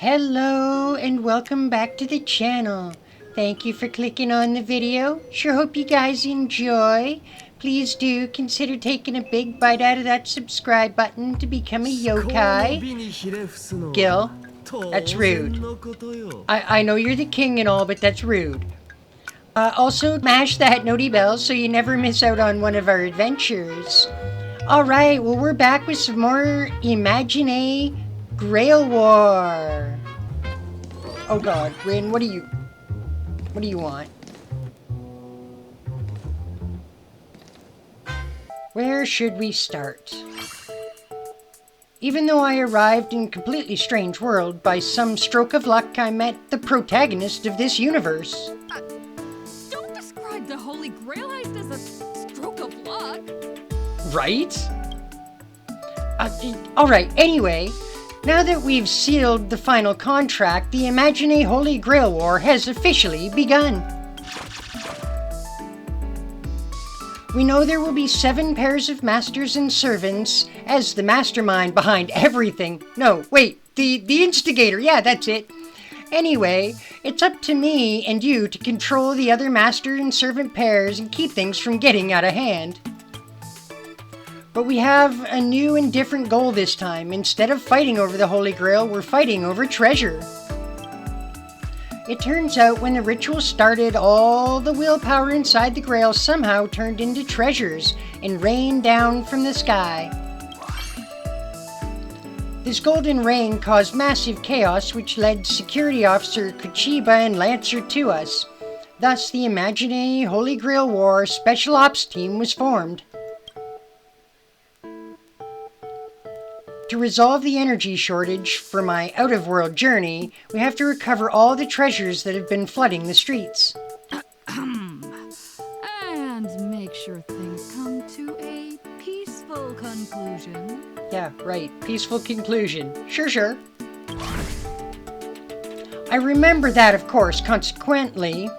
Hello and welcome back to the channel. Thank you for clicking on the video. Sure hope you guys enjoy. Please do consider taking a big bite out of that subscribe button to become a yokai. Gil, that's rude. I know you're the king and all, but that's rude. Also, smash that noti bell so you never miss out on one of our adventures. Alright, well we're back with some more Imaginea Grail War. Oh god, Rin, what do you want? Where should we start? Even though I arrived in a completely strange world, by some stroke of luck I met the protagonist of this universe. Don't describe the Holy Grail heist as a stroke of luck. Right? Alright, anyway, now that we've sealed the final contract, the Imaginea Holy Grail War has officially begun. We know there will be 7 pairs of masters and servants as the mastermind behind everything. No, wait, the instigator, yeah, that's it. Anyway, it's up to me and you to control the other master and servant pairs and keep things from getting out of hand. But we have a new and different goal this time. Instead of fighting over the Holy Grail, we're fighting over treasure. It turns out when the ritual started, all the willpower inside the Grail somehow turned into treasures and rained down from the sky. This golden rain caused massive chaos, which led Security Officer Kuchiba and Lancer to us. Thus, the Imaginea Holy Grail War Special Ops Team was formed. To resolve the energy shortage for my out-of-world journey, we have to recover all the treasures that have been flooding the streets. And make sure things come to a peaceful conclusion. Yeah, right. Peaceful conclusion. Sure. I remember that, of course. Consequently,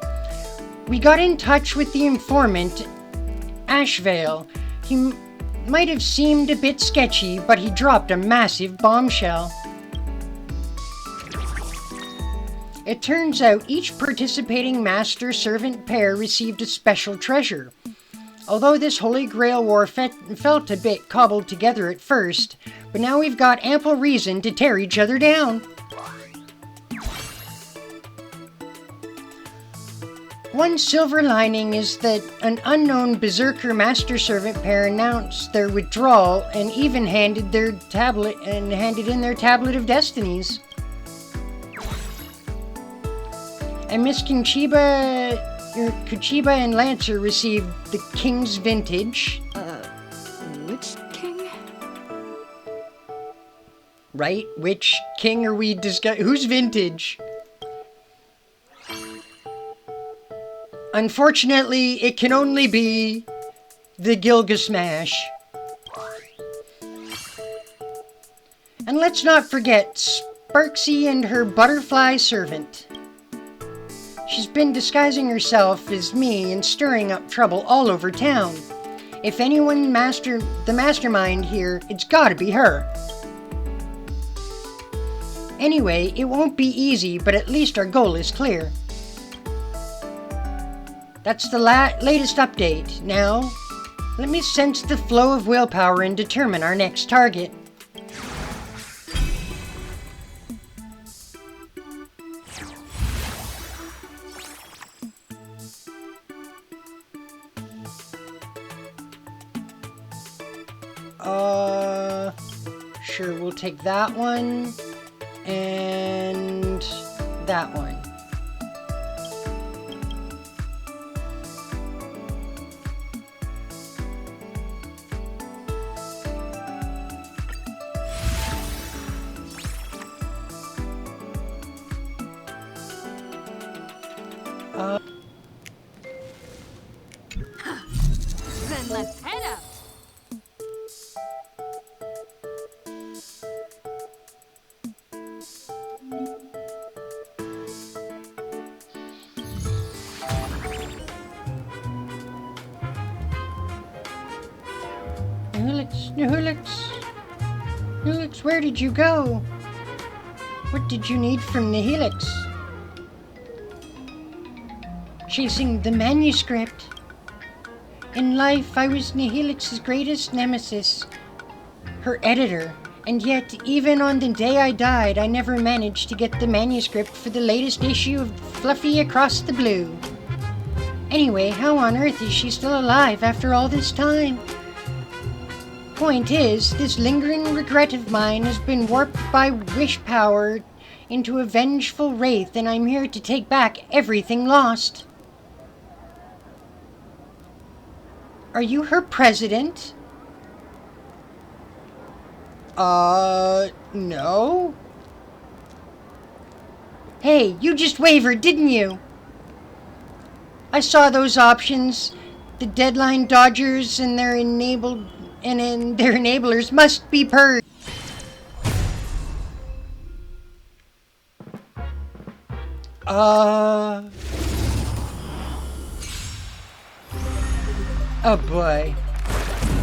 we got in touch with the informant, Ashvale. He might have seemed a bit sketchy, but he dropped a massive bombshell. It turns out each participating master-servant pair received a special treasure. Although this Holy Grail War felt a bit cobbled together at first, but now we've got ample reason to tear each other down. One silver lining is that an unknown berserker master-servant pair announced their withdrawal and even handed in their tablet of destinies. And Miss Kuchiba and Lancer received the King's Vintage. Which king? Right? Which king are we discussing? Who's Vintage? Unfortunately, it can only be the Gilgasmash. And let's not forget Sparksy and her butterfly servant. She's been disguising herself as me and stirring up trouble all over town. If anyone the mastermind here, it's gotta be her. Anyway, it won't be easy, but at least our goal is clear. That's the latest update. Now, let me sense the flow of willpower and determine our next target. Sure, we'll take that one and that one. Then let's head out. Nulix, where did you go? What did you need from the helix? Chasing the manuscript. In life, I was Nihilix's greatest nemesis, her editor, and yet, even on the day I died, I never managed to get the manuscript for the latest issue of Fluffy Across the Blue. Anyway, how on earth is she still alive after all this time? Point is, this lingering regret of mine has been warped by wish power into a vengeful wraith, and I'm here to take back everything lost. Are you her president? No. Hey, you just wavered, didn't you? I saw those options. The deadline dodgers and their enablers must be purged. Oh boy.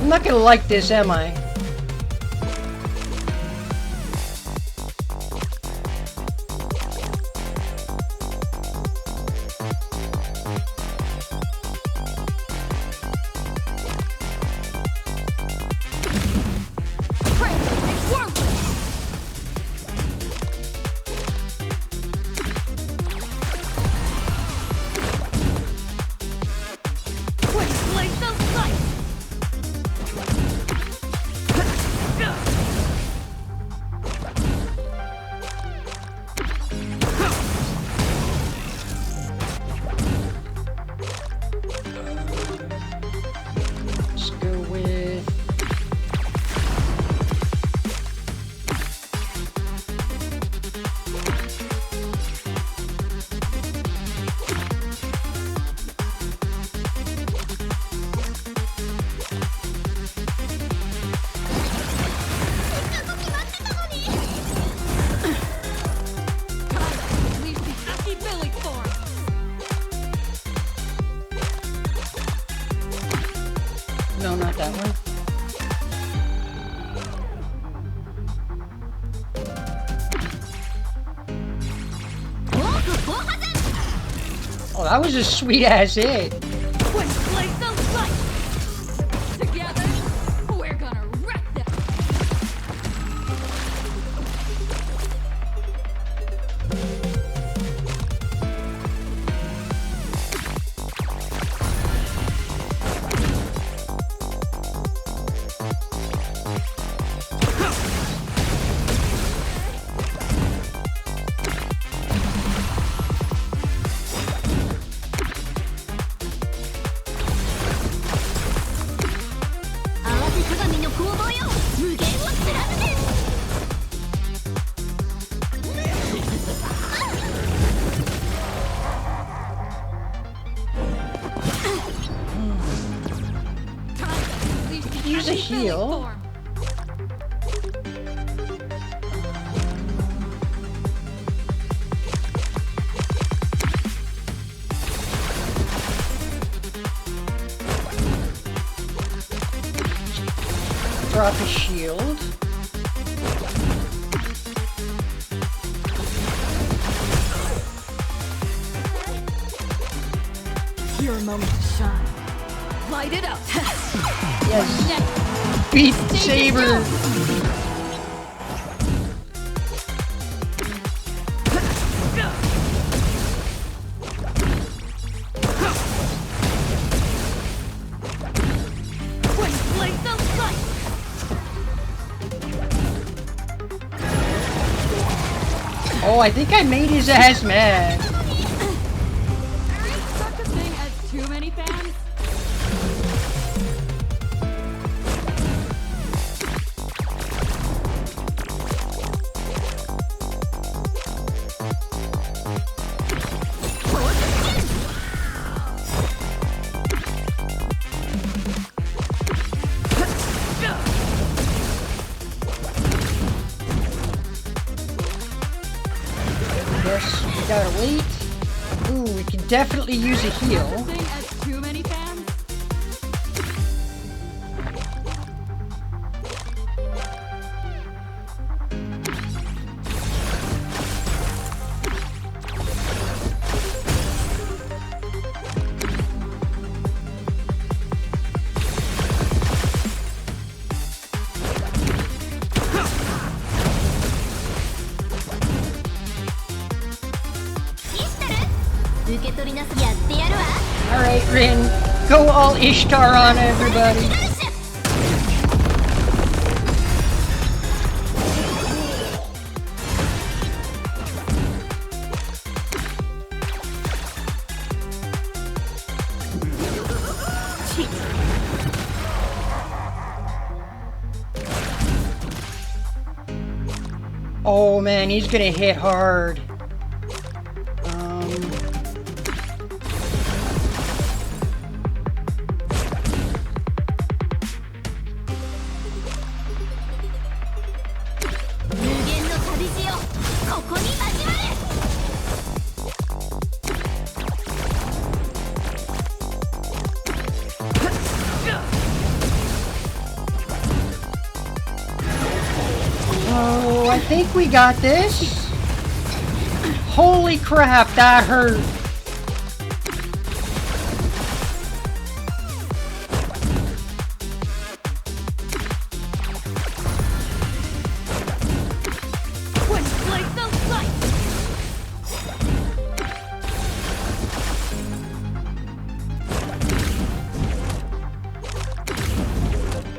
I'm not gonna like this, am I? No, not that one. Oh, that was a sweet ass hit. Together, we're gonna wreck them. Use a heal. Drop a shield. Your moment to shine. Light it up. Yes. Beat Saber. Oh, I think I made his ass mad. There is such a thing as too many fans. Yes, we gotta wait. Ooh, we can definitely use a heal. Thing as too many fans. Alright, Rin, go all Ishtar on everybody. Oh man, he's gonna hit hard. Oh, I think we got this. Holy crap, that hurt.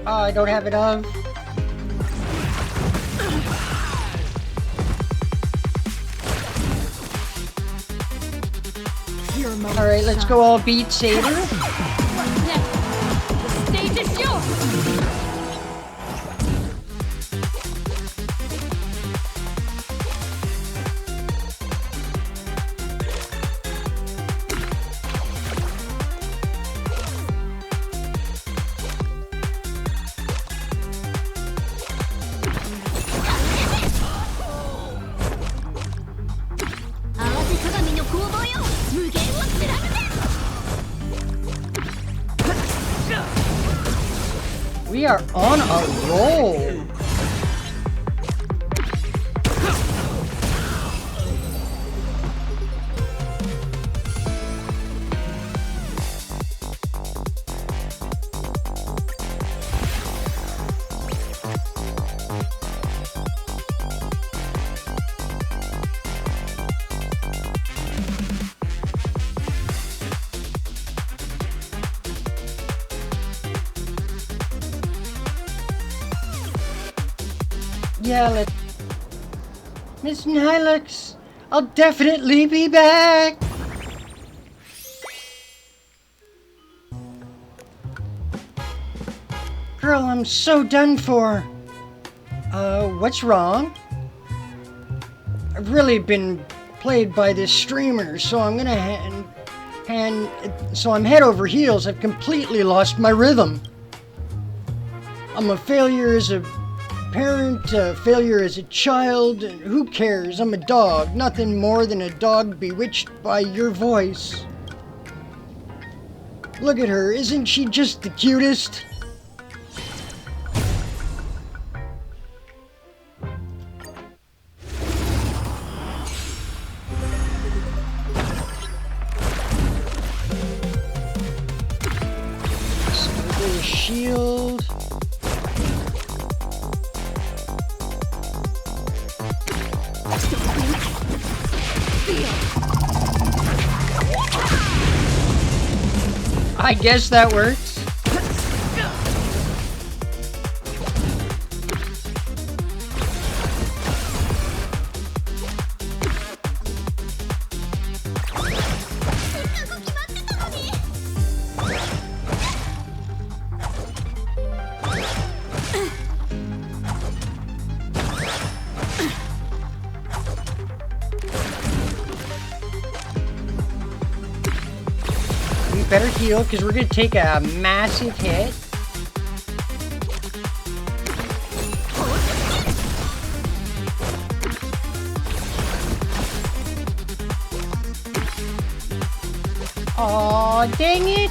Oh, I don't have enough. Alright, let's go all beat Seder. The stage is yours! We are on a roll. Yeah, Miss Nihilux, I'll definitely be back. Girl, I'm so done for. What's wrong? I've really been played by this streamer, so I'm gonna so I'm head over heels. I've completely lost my rhythm. I'm a failure as a parent, failure as a child. Who cares? I'm a dog. Nothing more than a dog bewitched by your voice. Look at her. Isn't she just the cutest? Shield. I guess that works. Better heal, because we're going to take a massive hit. Aw, dang it!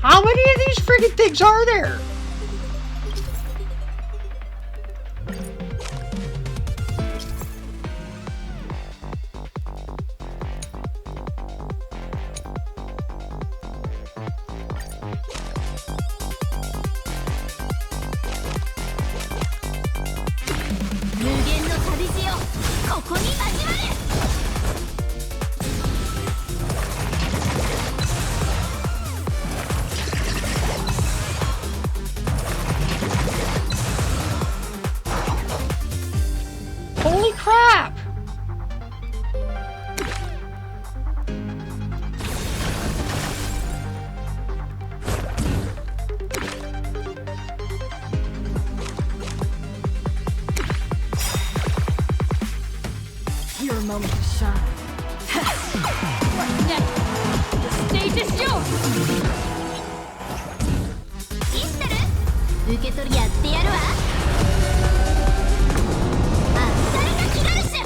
How many of these friggin' things are there? Holy crap! Your moment to shine. What's next? The stage is yours! 知ってる？受け取りやってやるわ。あったれが気がるっしゅ。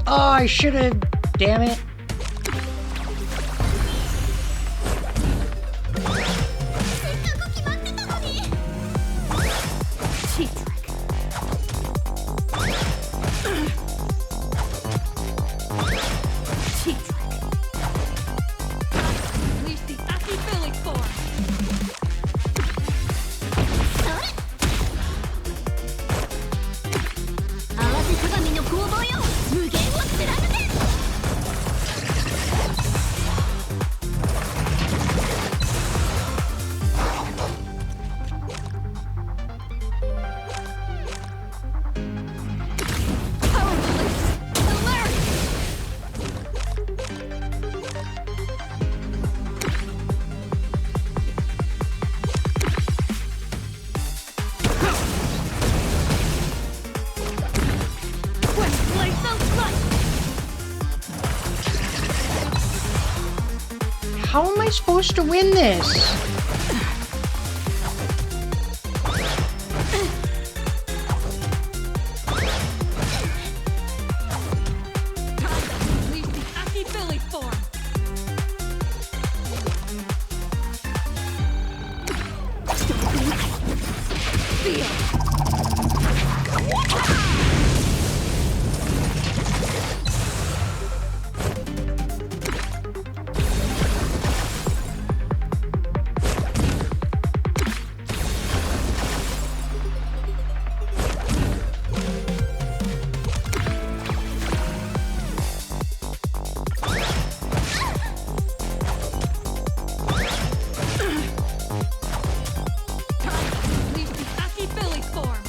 Oh, I should have. Damn it. Cheat trick. Cheat trick. Unleash the Aki Billy form. 合わせ鏡の攻防よ。無限を貫け。Power release. Hilarious. Twin blades of light. How am I supposed to win this? Unleash the Aki Billy form. Feel. Unleash the Aki Billy form.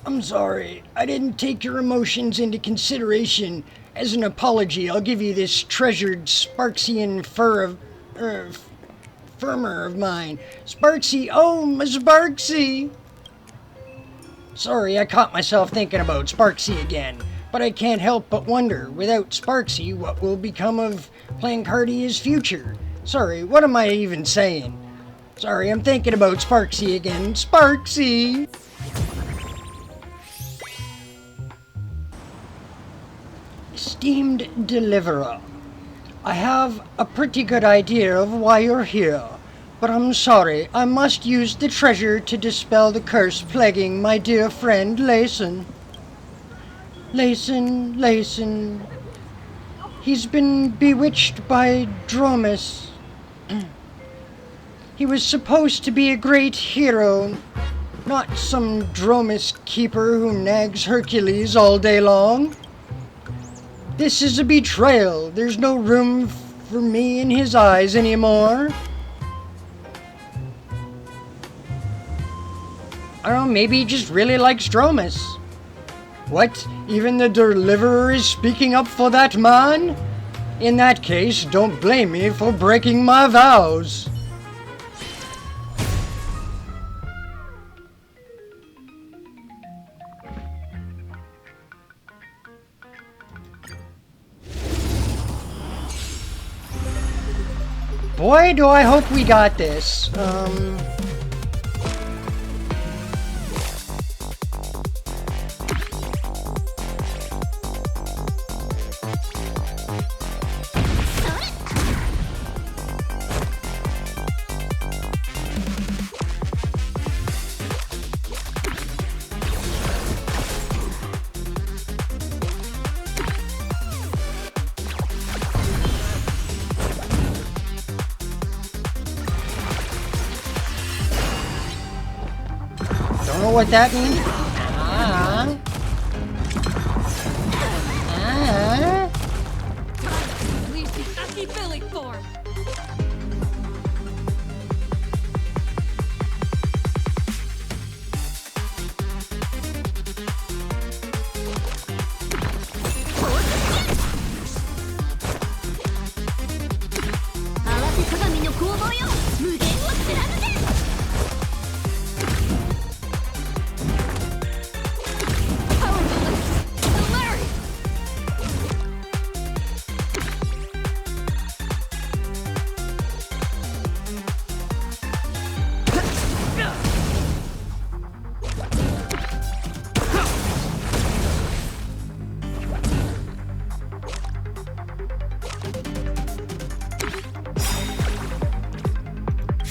I'm sorry. I didn't take your emotions into consideration. As an apology, I'll give you this treasured Sparksian firmer of mine. Sparksy, oh, my Sparksy! Sorry, I caught myself thinking about Sparksy again. But I can't help but wonder, without Sparksy, what will become of Plancardia's future? Sorry, what am I even saying? Sorry, I'm thinking about Sparksy again. Sparksy! Esteemed deliverer, I have a pretty good idea of why you're here. But I'm sorry, I must use the treasure to dispel the curse plaguing my dear friend Layson. Layson. He's been bewitched by Dromus. He was supposed to be a great hero, not some Dromus keeper who nags Hercules all day long. This is a betrayal. There's no room for me in his eyes anymore. I don't know, maybe he just really likes Dromus. What? Even the Deliverer is speaking up for that man? In that case, don't blame me for breaking my vows. Boy, do I hope we got this. Don't know what that means. Release the Aki Billy form.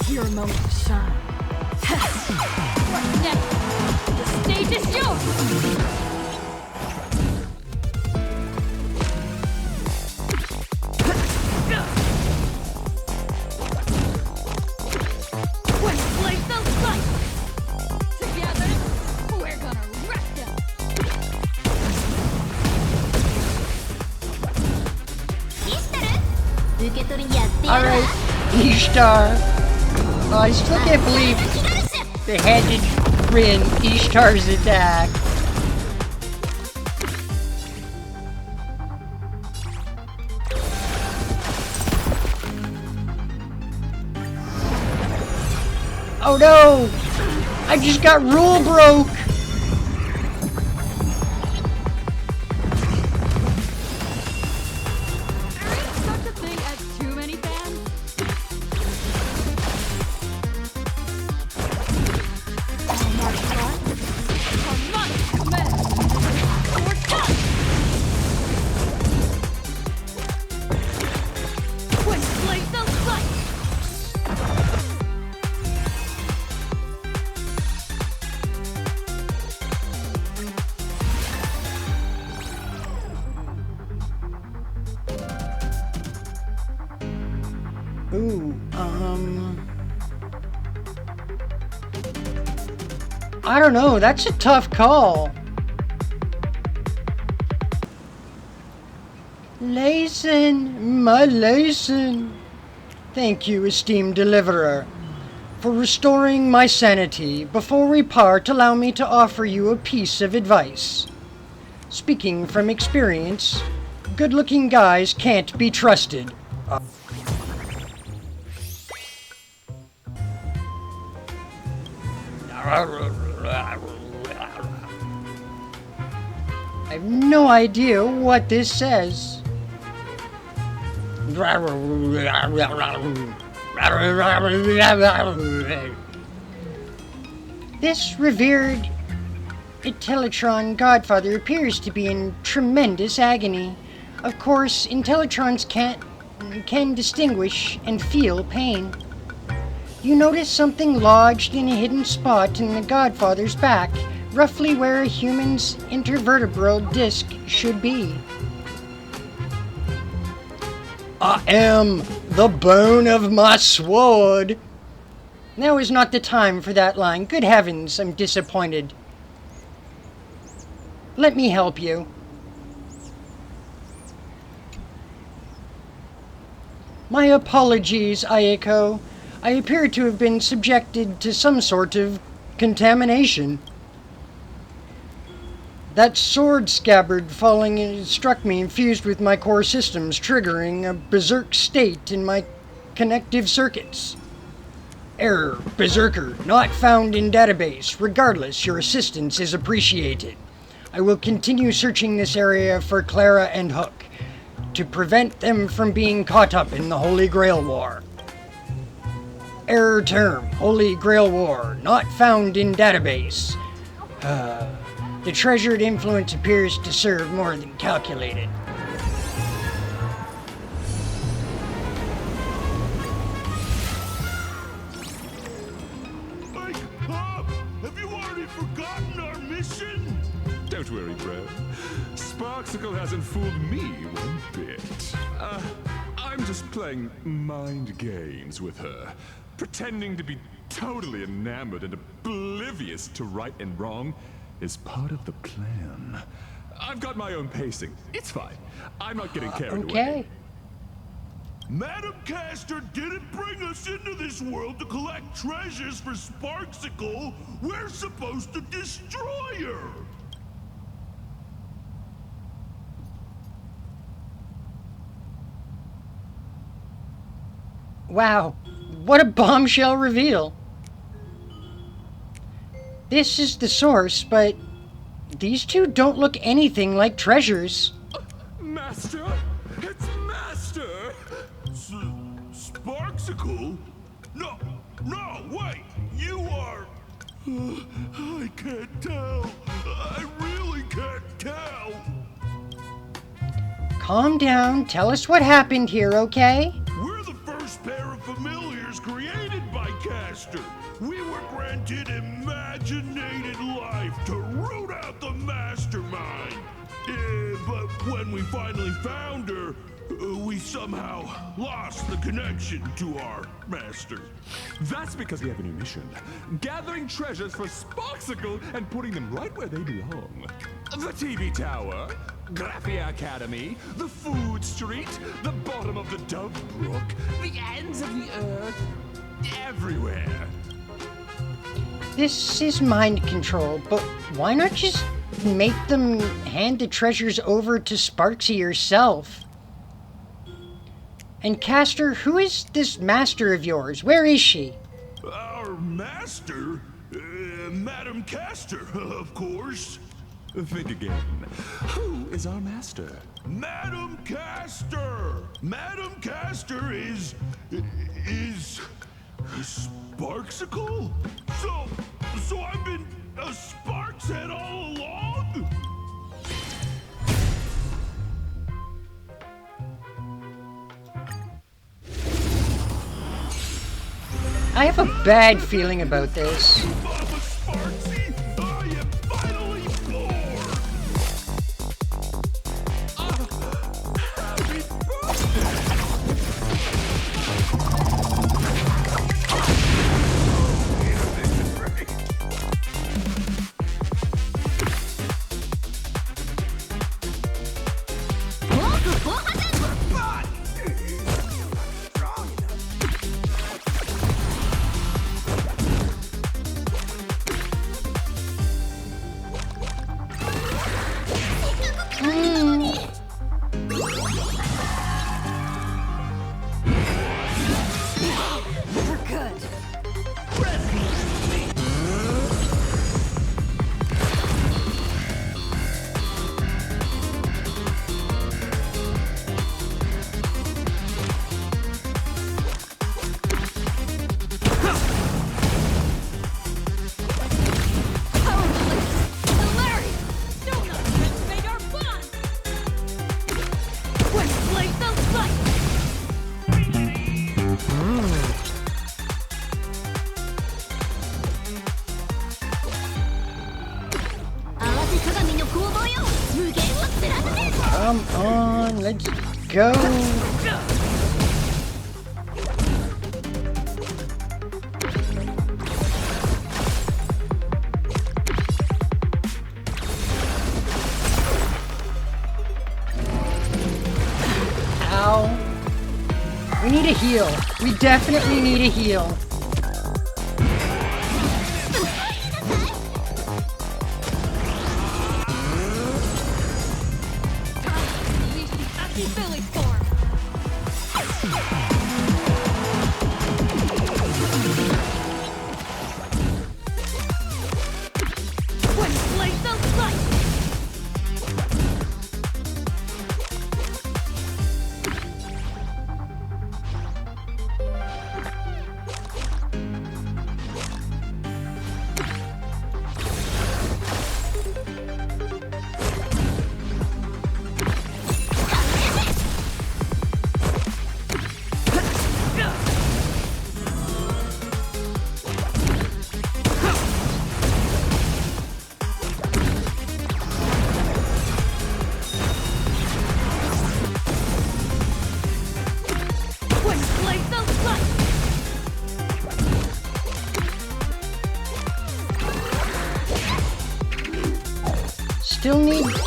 Your moment to shine. What's next? The stage is yours! When flames those lights! Together, we're gonna wreck them! Alright, Ishtar. I still can't believe they had to win Ishtar's attack. Oh no! I just got rule broke! There ain't such a thing as too many fans. All martial arts are not men. Or done! When blaze those lights! Ooh, I don't know, that's a tough call. Layson, my Layson. Thank you, esteemed deliverer, for restoring my sanity. Before we part, allow me to offer you a piece of advice. Speaking from experience, good-looking guys can't be trusted. I have no idea what this says. This revered Intellitron godfather appears to be in tremendous agony. Of course, Intellitrons can distinguish and feel pain. You notice something lodged in a hidden spot in the Godfather's back, roughly where a human's intervertebral disc should be. I am the bone of my sword. Now is not the time for that line. Good heavens, I'm disappointed. Let me help you. My apologies, Ayako. I appear to have been subjected to some sort of contamination. That sword scabbard falling struck me and fused with my core systems, triggering a berserk state in my connective circuits. Error, berserker, not found in database. Regardless, your assistance is appreciated. I will continue searching this area for Clara and Hook, to prevent them from being caught up in the Holy Grail War. Error term, Holy Grail War, not found in database. The treasured influence appears to serve more than calculated. Wake up! Have you already forgotten our mission? Don't worry, bro. Sparksicle hasn't fooled me one bit. I'm just playing mind games with her, pretending to be totally enamored and oblivious to right and wrong is part of the plan. I've got my own pacing. It's fine. I'm not getting carried away. Madam Castor didn't bring us into this world to collect treasures for Sparksicle. We're supposed to destroy her. Wow, what a bombshell reveal. This is the source, but these two don't look anything like treasures. Master? It's Master! Sparksicle? No, wait! You are... I can't tell. I really can't tell. Calm down, tell us what happened here, okay? We're the first pair of familiars created by Castor. We were granted imaginated life to root out the mastermind. But when we finally found her, we somehow lost the connection to our master. That's because we have a new mission. Gathering treasures for Sparksicle and putting them right where they belong. The TV Tower, Graphia Academy, the Food Street, the bottom of the Dove Brook, the ends of the earth, everywhere. This is mind control, but why not just make them hand the treasures over to Sparksy yourself? And Castor, who is this master of yours? Where is she? Our master? Madam Castor, of course. Think again. Who is our master? Madam Castor! Madam Castor is Sparksicle? So I've been a Sparks head all along? I have a bad feeling about this. Mama Sparksy, I am finally born! Happy go. Ow. We need a heal. We definitely need a heal.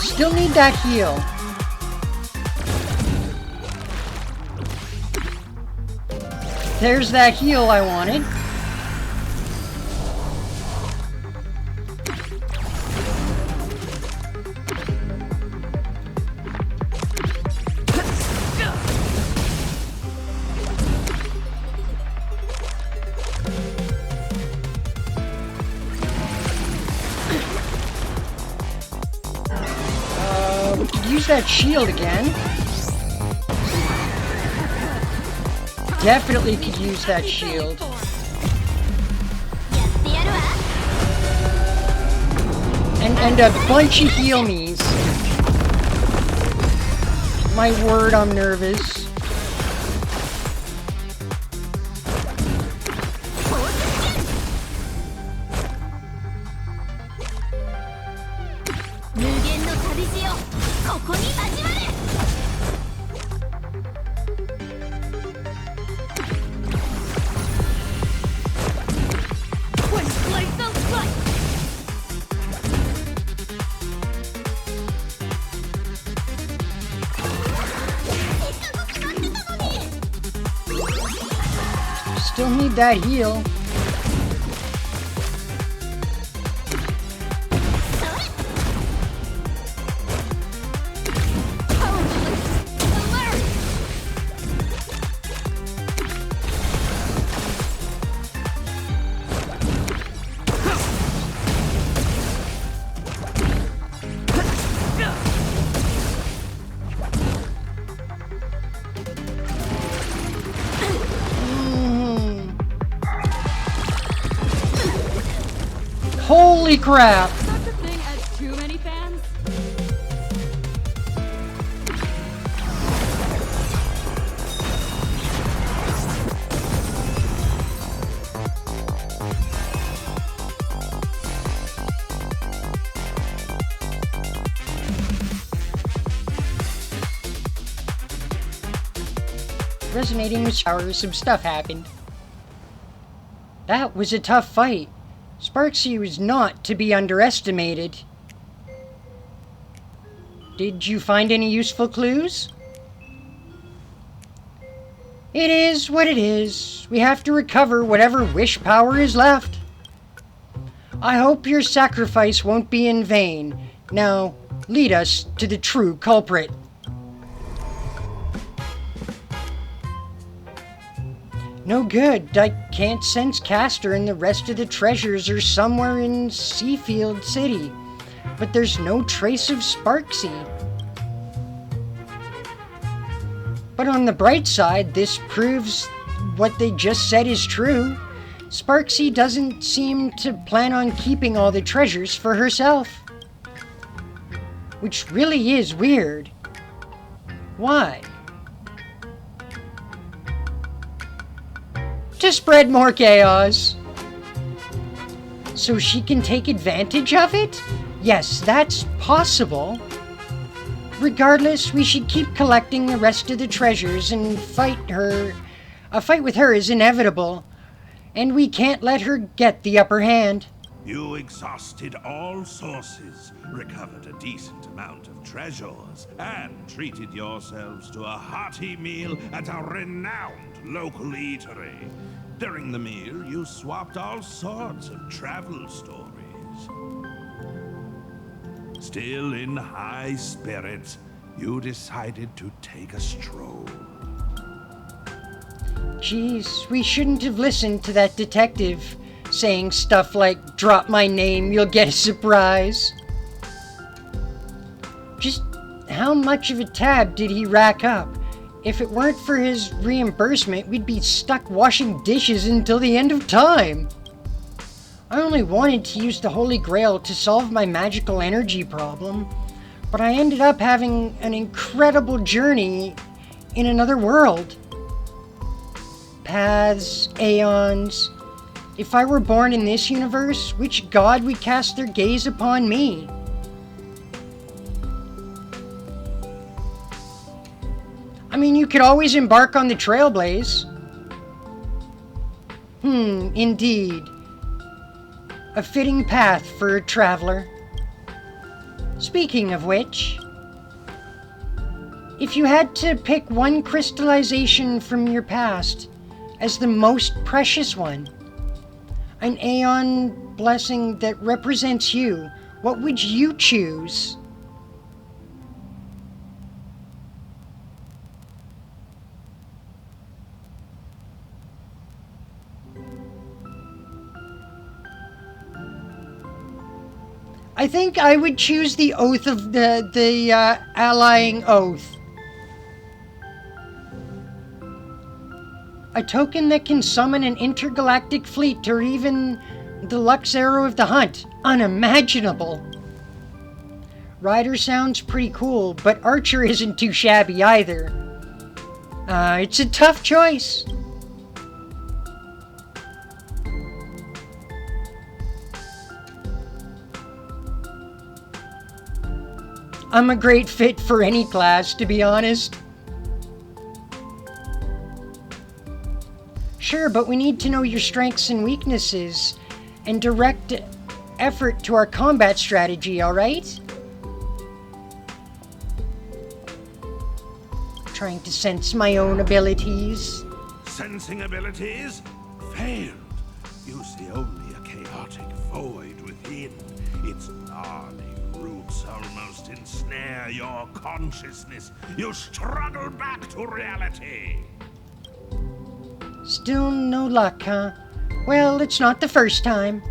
Still need that heal. There's that heal I wanted. Use that shield again. Definitely could use that shield. And a bunch of heal me's. My word, I'm nervous. Still need that heal. Holy crap! Such a thing as too many fans? Resonating with showers, some stuff happened. That was a tough fight. Sparksy was not to be underestimated. Did you find any useful clues? It is what it is. We have to recover whatever wish power is left. I hope your sacrifice won't be in vain. Now, lead us to the true culprit. No good. I can't sense Castor, and the rest of the treasures are somewhere in Seafield City. But there's no trace of Sparksy. But on the bright side, this proves what they just said is true. Sparksy doesn't seem to plan on keeping all the treasures for herself. Which really is weird. Why? To spread more chaos. So she can take advantage of it? Yes, that's possible. Regardless, we should keep collecting the rest of the treasures and fight her. A fight with her is inevitable, and we can't let her get the upper hand. You exhausted all sources, recovered a decent amount of treasures, and treated yourselves to a hearty meal at a renowned local eatery. During the meal, you swapped all sorts of travel stories. Still in high spirits, you decided to take a stroll. Geez, we shouldn't have listened to that detective saying stuff like, "Drop my name, you'll get a surprise." Just how much of a tab did he rack up? If it weren't for his reimbursement, we'd be stuck washing dishes until the end of time. I only wanted to use the Holy Grail to solve my magical energy problem, but I ended up having an incredible journey in another world. Paths, aeons. If I were born in this universe, which god would cast their gaze upon me? I mean, you could always embark on the Trailblaze. Indeed. A fitting path for a traveler. Speaking of which, if you had to pick one crystallization from your past as the most precious one, an aeon blessing that represents you, what would you choose? I think I would choose the oath of the allying oath. A token that can summon an intergalactic fleet or even the Lux Arrow of the Hunt. Unimaginable. Rider sounds pretty cool, but Archer isn't too shabby either. It's a tough choice. I'm a great fit for any class, to be honest. Sure, but we need to know your strengths and weaknesses and direct effort to our combat strategy, alright? Trying to sense my own abilities. Sensing abilities? Failed. You see only a chaotic void within. Its gnarly roots almost ensnare your consciousness. You struggle back to reality. Still no luck, huh? Well, it's not the first time.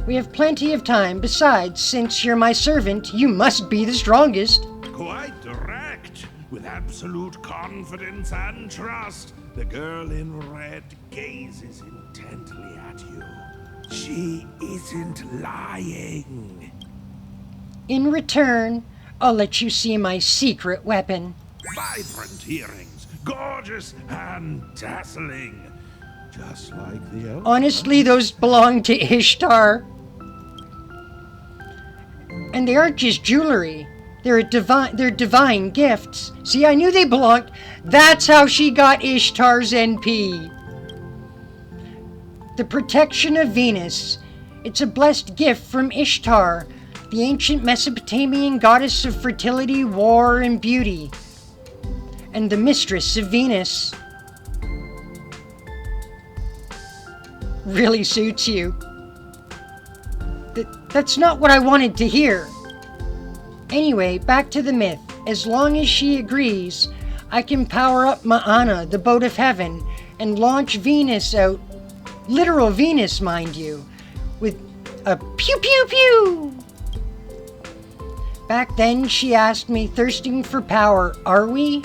We have plenty of time. Besides, since you're my servant, you must be the strongest. Quite direct, with absolute confidence and trust. The girl in red gazes intently at you. She isn't lying. In return, I'll let you see my secret weapon. Vibrant earrings, gorgeous and dazzling. Just like the elf. Honestly, those belong to Ishtar. And they aren't just jewelry. They're divine gifts. See, I knew they belonged. That's how she got Ishtar's NP. The protection of Venus. It's a blessed gift from Ishtar, the ancient Mesopotamian goddess of fertility, war, and beauty, and the mistress of Venus. Really suits you. That's not what I wanted to hear. Anyway, back to the myth. As long as she agrees, I can power up Ma'ana, the boat of heaven, and launch Venus out. Literal Venus, mind you, with a pew pew pew. Back then, she asked me, thirsting for power, are we?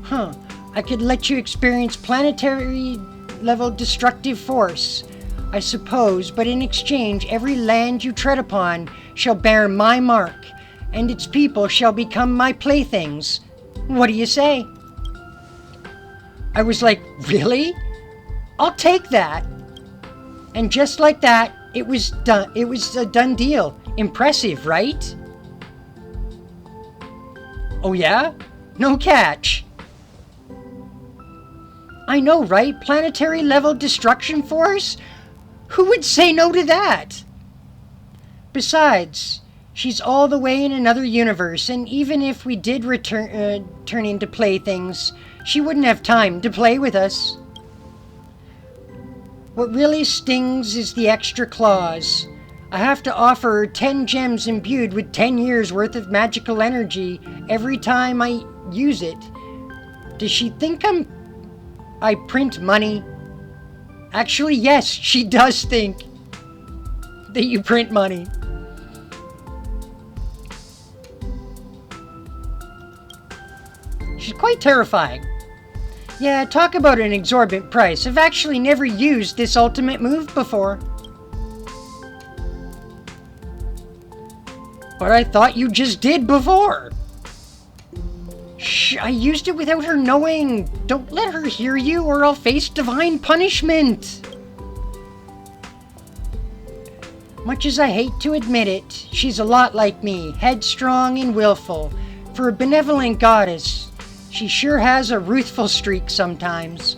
I could let you experience planetary level destructive force, I suppose, but in exchange, every land you tread upon shall bear my mark, and its people shall become my playthings. What do you say? I was like, really? I'll take that. And just like that, it was done. It was a done deal. Impressive, right? Oh yeah? No catch. I know, right? Planetary level destruction force? Who would say no to that? Besides, she's all the way in another universe, and even if we did turn into playthings, she wouldn't have time to play with us. What really stings is the extra clause. I have to offer her 10 gems imbued with 10 years worth of magical energy every time I use it. Does she think I print money? Actually, yes, she does think that you print money. She's quite terrifying. Yeah, talk about an exorbitant price. I've actually never used this ultimate move before. But I thought you just did before. Shh, I used it without her knowing. Don't let her hear you or I'll face divine punishment. Much as I hate to admit it, she's a lot like me, headstrong and willful. For a benevolent goddess, she sure has a ruthful streak sometimes.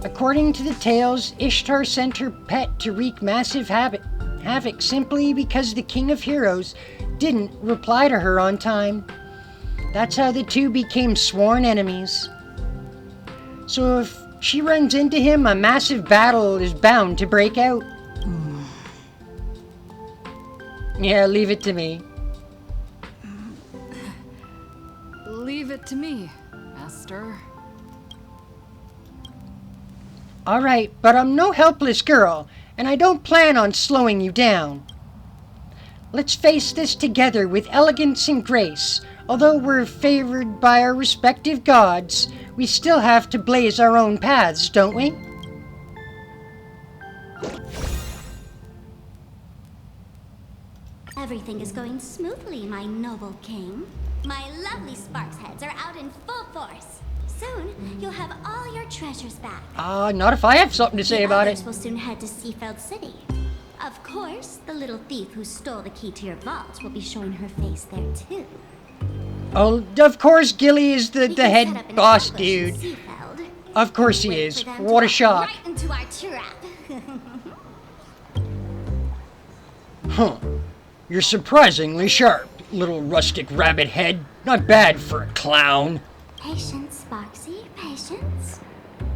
According to the tales, Ishtar sent her pet to wreak massive havoc simply because the King of Heroes didn't reply to her on time. That's how the two became sworn enemies. So if she runs into him, a massive battle is bound to break out. Yeah, leave it to me. Leave it to me, Master. Alright, but I'm no helpless girl, and I don't plan on slowing you down. Let's face this together with elegance and grace. Although we're favored by our respective gods, we still have to blaze our own paths, don't we? Everything is going smoothly, my noble king. My lovely Sparks heads are out in full force. Soon, you'll have all your treasures back. Not if I have something to say about it. Will soon head to Seafeld City. Of course, the little thief who stole the key to your vault will be showing her face there too. Oh, of course Gilly is the We can set head up an boss ambush in dude. Seafeld. Of course he Wait is. for them to What a walk shock. Right into our trap. Huh. You're surprisingly sharp, little rustic rabbit head. Not bad for a clown. Patience, Sparksy, patience.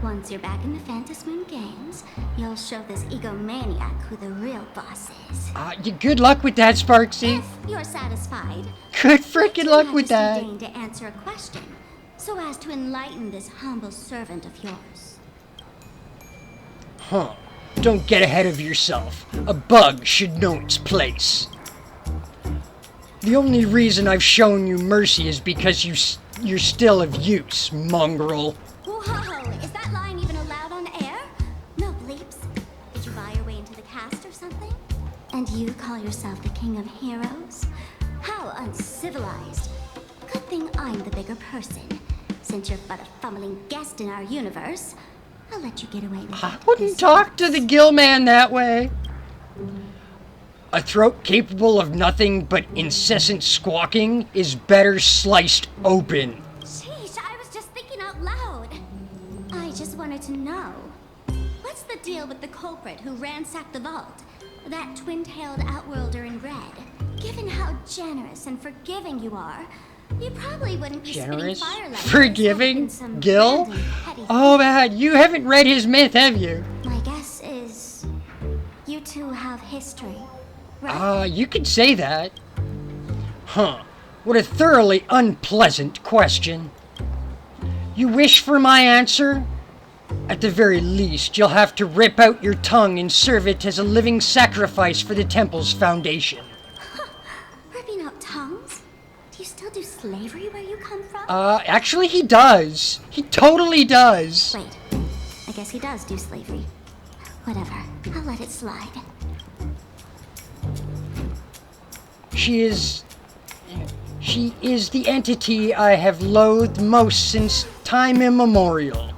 Once you're back in the Phantasmoon Games, you'll show this egomaniac who the real boss is. Good luck with that, Sparksy. If you're satisfied, Good frickin' luck with Majesty that. deigned to answer a question, so as to enlighten this humble servant of yours. Huh. Don't get ahead of yourself. A bug should know its place. The only reason I've shown you mercy is because you're still of use, mongrel. Whoa, is that line even allowed on air? No bleeps. Did you buy your way into the cast or something? And you call yourself the king of heroes? How uncivilized. Good thing I'm the bigger person. Since you're but a fumbling guest in our universe, I'll let you get away with I it. wouldn't talk to the gill man that way. A throat capable of nothing but incessant squawking is better sliced open. Sheesh, I was just thinking out loud. I just wanted to know. What's the deal with the culprit who ransacked the vault? That twin-tailed outworlder in red. Given how generous and forgiving you are, you probably wouldn't be Generous? spitting fire like Forgiving? Gil? Oh man, you haven't read his myth, have you? My guess is you two have history, right? You could say that. Huh. What a thoroughly unpleasant question. You wish for my answer? At the very least, you'll have to rip out your tongue and serve it as a living sacrifice for the temple's foundation. Ripping out tongues? Do you still do slavery where you come from? Actually he does. He totally does. Wait, I guess he does do slavery. Whatever, I'll let it slide. She is the entity I have loathed most since time immemorial.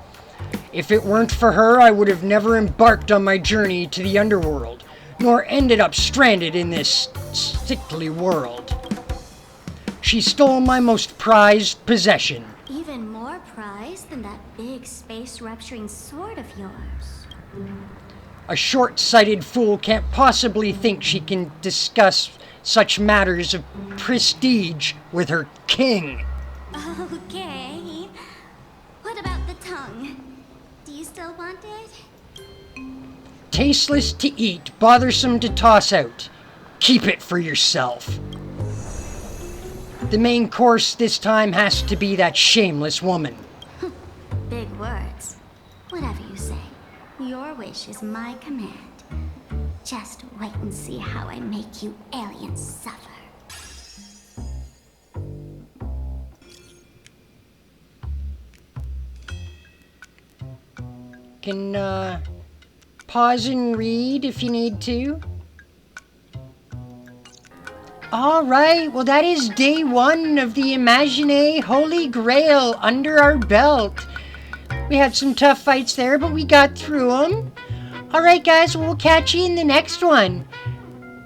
If it weren't for her, I would have never embarked on my journey to the underworld, nor ended up stranded in this sickly world. She stole my most prized possession. Even more prized than that big space-rupturing sword of yours. A short-sighted fool can't possibly think she can discuss such matters of prestige with her king. Okay. What about the tongue? Do you still want it? Tasteless to eat, bothersome to toss out. Keep it for yourself. The main course this time has to be that shameless woman. Big words. Whatever you say. Your wish is my command. Just wait and see how I make you aliens suffer. Can, pause and read if you need to. Alright, well that is day 1 of the Imaginea Holy Grail under our belt. We had some tough fights there, but we got through them. Alright guys, we'll catch you in the next one.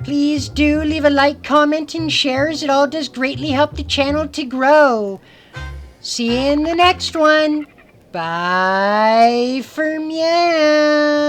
Please do leave a like, comment, and shares. It all does greatly help the channel to grow. See you in the next one. Bye for meow.